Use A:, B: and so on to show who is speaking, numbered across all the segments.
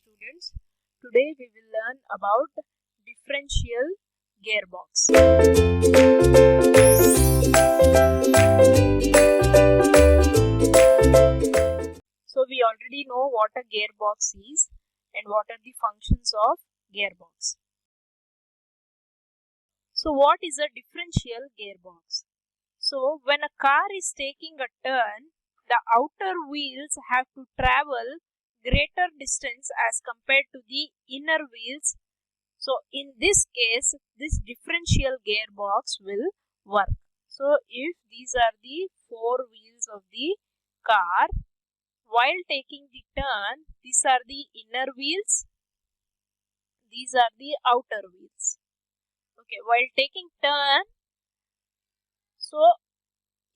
A: students. Today we will learn about differential gearbox. So we already know what a gearbox is and what are the functions of gearbox. So what is a differential gearbox? So when a car is taking a turn, the outer wheels have to travel greater distance as compared to the inner wheels. So in this case, this differential gearbox will work. So if these are the four wheels of the car, while taking the turn, these are the inner wheels, these are the outer wheels. Okay, while taking turn, so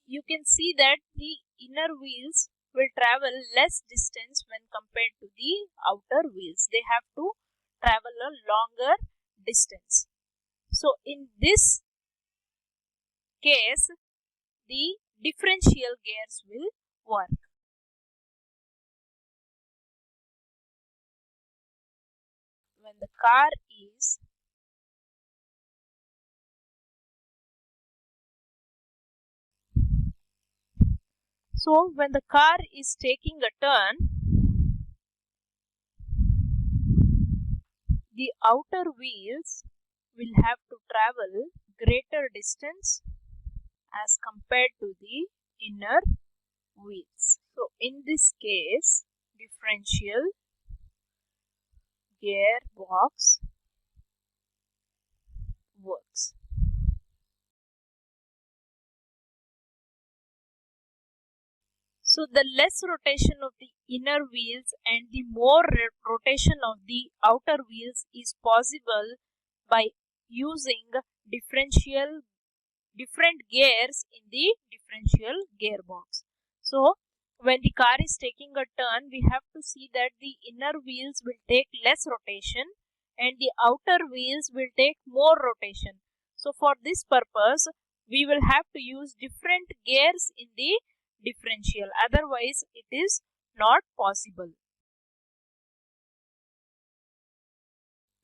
A: you can see that the inner wheels will travel less distance when compared to the outer wheels. They have to travel a longer distance. So in this case, the differential gears will work. When the car is when the car is taking a turn, the outer wheels will have to travel greater distance as compared to the inner wheels. So in this case, differential gearbox works. So the less rotation of the inner wheels and the more rotation of the outer wheels is possible by using different gears in the differential gearbox. So when the car is taking a turn, we have to see that the inner wheels will take less rotation and the outer wheels will take more rotation. So for this purpose, we will have to use different gears in the differential. Otherwise, it is not possible.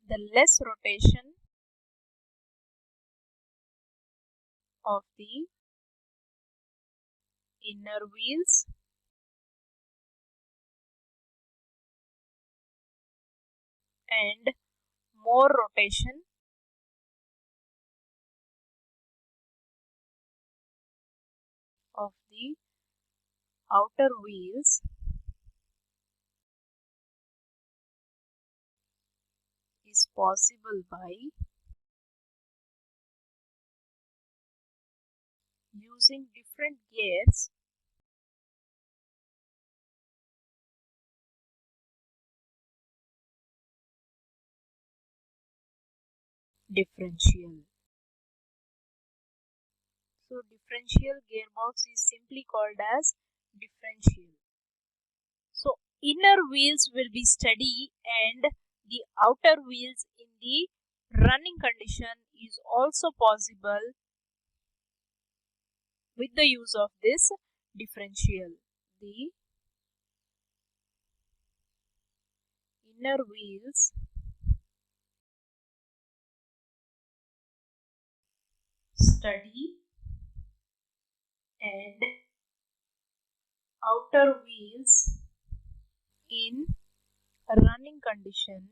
A: The less rotation of the inner wheels and more rotation of the outer wheels is possible by using different gears differential. So differential gearbox is simply called as differential. So inner wheels will be steady and the outer wheels in the running condition is also possible with the use of this differential. The inner wheels steady and outer wheels in running condition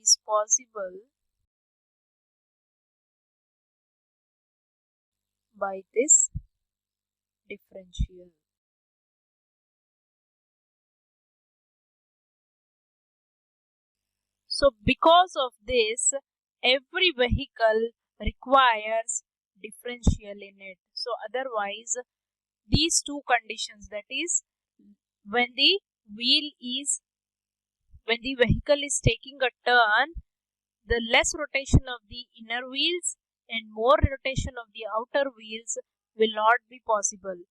A: is possible by this differential. So because of this, every vehicle requires differential in it. So otherwise, these two conditions, that is when the vehicle is taking a turn, the less rotation of the inner wheels and more rotation of the outer wheels will not be possible.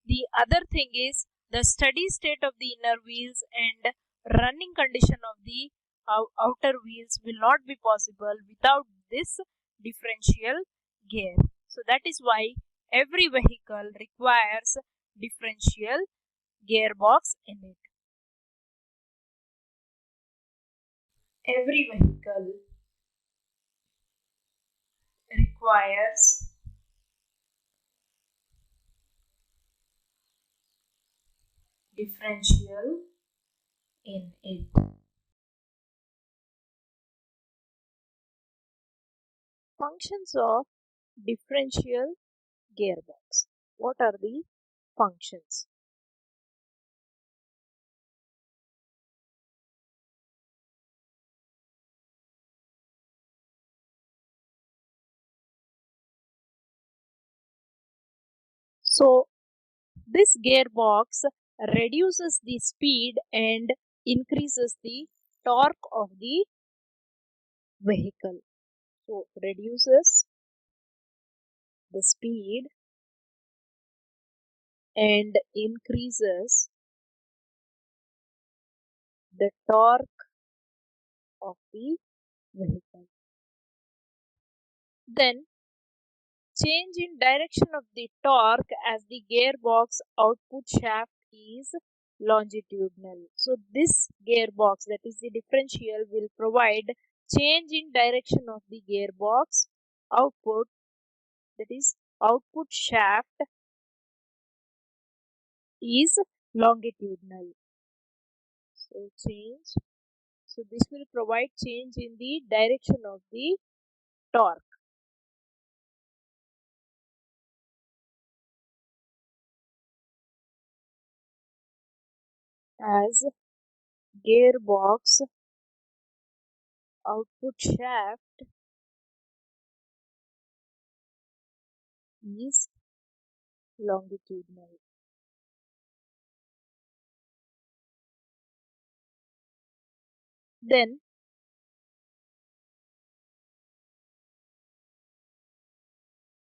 A: The other thing is the steady state of the inner wheels and running condition of the outer wheels will not be possible without this differential gear. So that is why every vehicle requires differential gearbox in it. Every vehicle requires differential in it. Functions of differential gearbox. What are the functions? So this gearbox reduces the speed and increases the torque of the vehicle. So reduces the speed and increases the torque of the vehicle. Then change in direction of the torque as the gearbox output shaft is longitudinal. So this gearbox, that is the differential, will provide change in direction of the gearbox output, that is output shaft is longitudinal. So change. So this will provide change in the direction of the torque. As gearbox output shaft is longitudinal. Then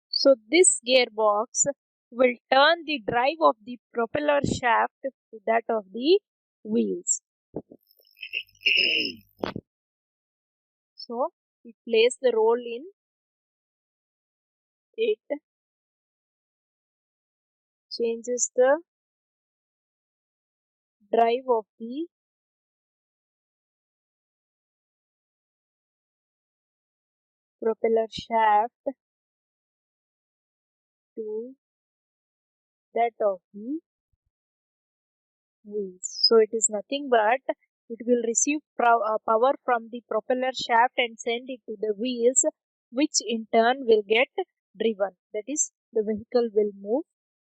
A: so this gearbox will turn the drive of the propeller shaft to that of the wheels. So it plays the role in it, changes the drive of the propeller shaft to that of the wheels. So it is nothing but it will receive power from the propeller shaft and send it to the wheels, which in turn will get driven. That is, the vehicle will move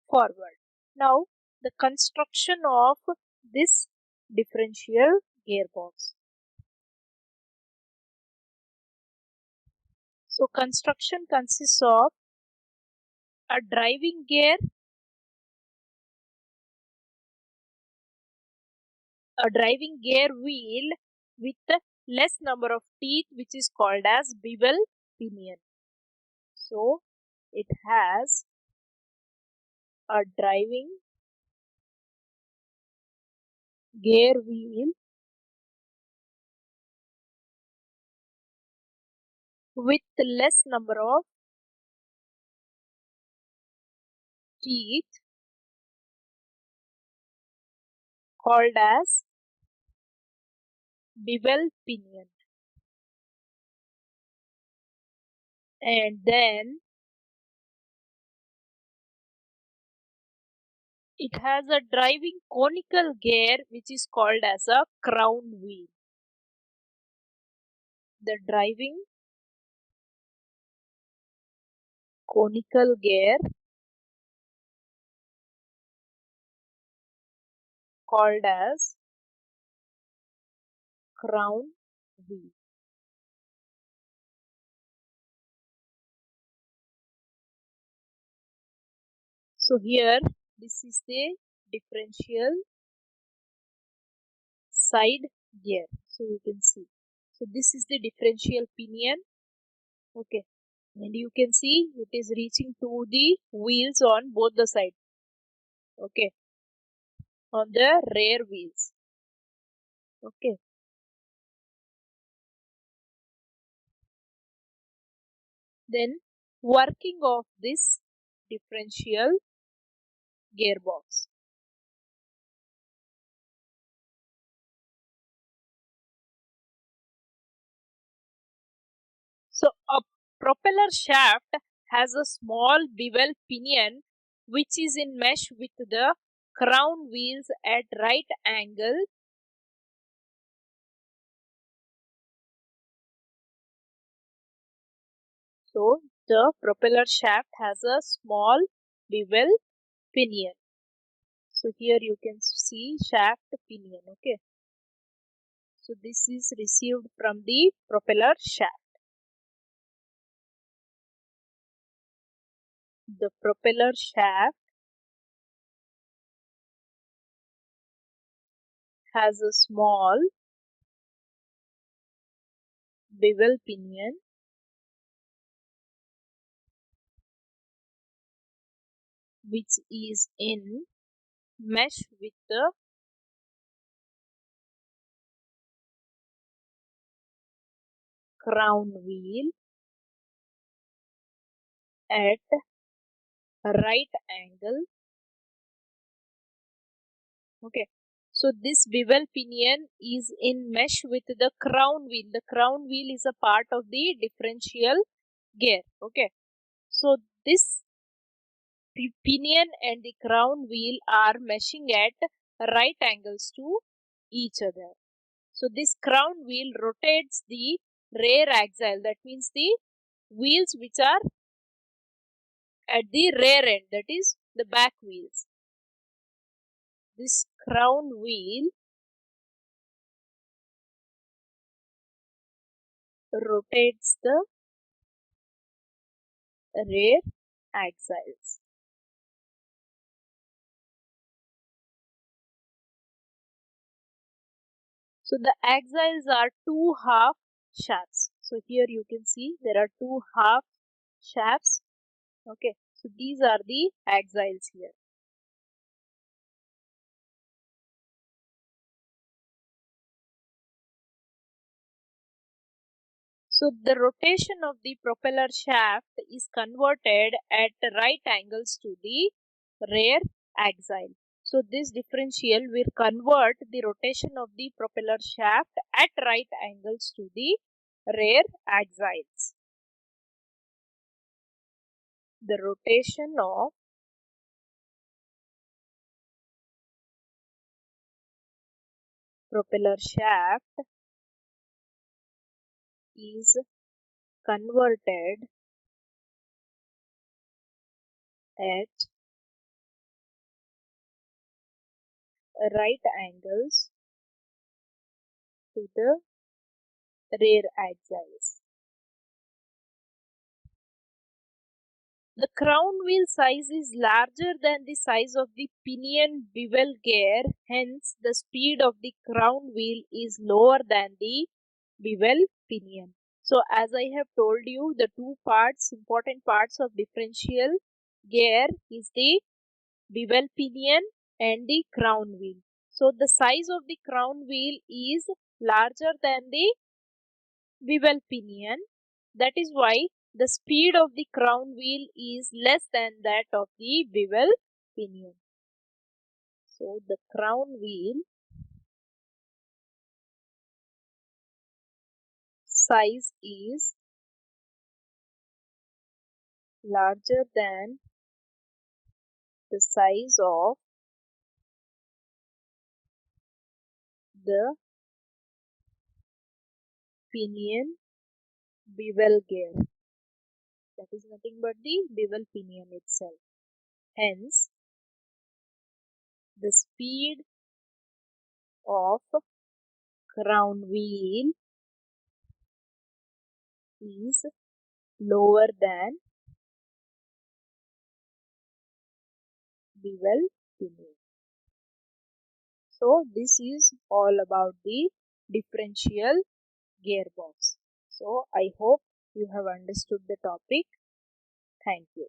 A: forward. Now, the construction of this differential gearbox. So, construction consists of a driving gear, a driving gear wheel with less number of teeth, which is called as bevel pinion. So, it has a driving gear wheel with less number of teeth called as bevel pinion. And then it has a driving conical gear which is called as a crown wheel. The driving conical gear called as crown wheel. So here this is the differential side gear. So you can see. So this is the differential pinion. Okay. And you can see it is reaching to the wheels on both the sides. Okay. On the rear wheels. Okay. Then working of this differential gearbox. So a propeller shaft has a small bevel pinion which is in mesh with the crown wheels at right angle. So the propeller shaft has a small bevel pinion. So here you can see shaft pinion. Okay. So this is received from the propeller shaft. The propeller shaft has a small bevel pinion which is in mesh with the crown wheel at right angle. Okay. So this bevel pinion is in mesh with the crown wheel. The crown wheel is a part of the differential gear. Okay. So this pinion and the crown wheel are meshing at right angles to each other. So this crown wheel rotates the rear axle. That means the wheels which are at the rear end, that is the back wheels. This crown wheel rotates the rear axles. So the axles are two half shafts. So here you can see there are two half shafts. Okay, so these are the axles here. So the rotation of the propeller shaft is converted at right angles to the rear axle. So this differential will convert the rotation of the propeller shaft at right angles to the rear axles. The rotation of propeller shaft is converted at right angles to the rear axles. The crown wheel size is larger than the size of the pinion bevel gear, hence the speed of the crown wheel is lower than the bevel pinion. So as I have told you, the two parts, important parts of differential gear is the bevel pinion and the crown wheel. So the size of the crown wheel is larger than the bevel pinion. That is why the speed of the crown wheel is less than that of the bevel pinion. So the crown wheel size is larger than the size of the pinion bevel gear. That is nothing but the bevel pinion itself. Hence, the speed of crown wheel is lower than bevel pinion. So this is all about the differential gearbox. So I hope you have understood the topic. Thank you.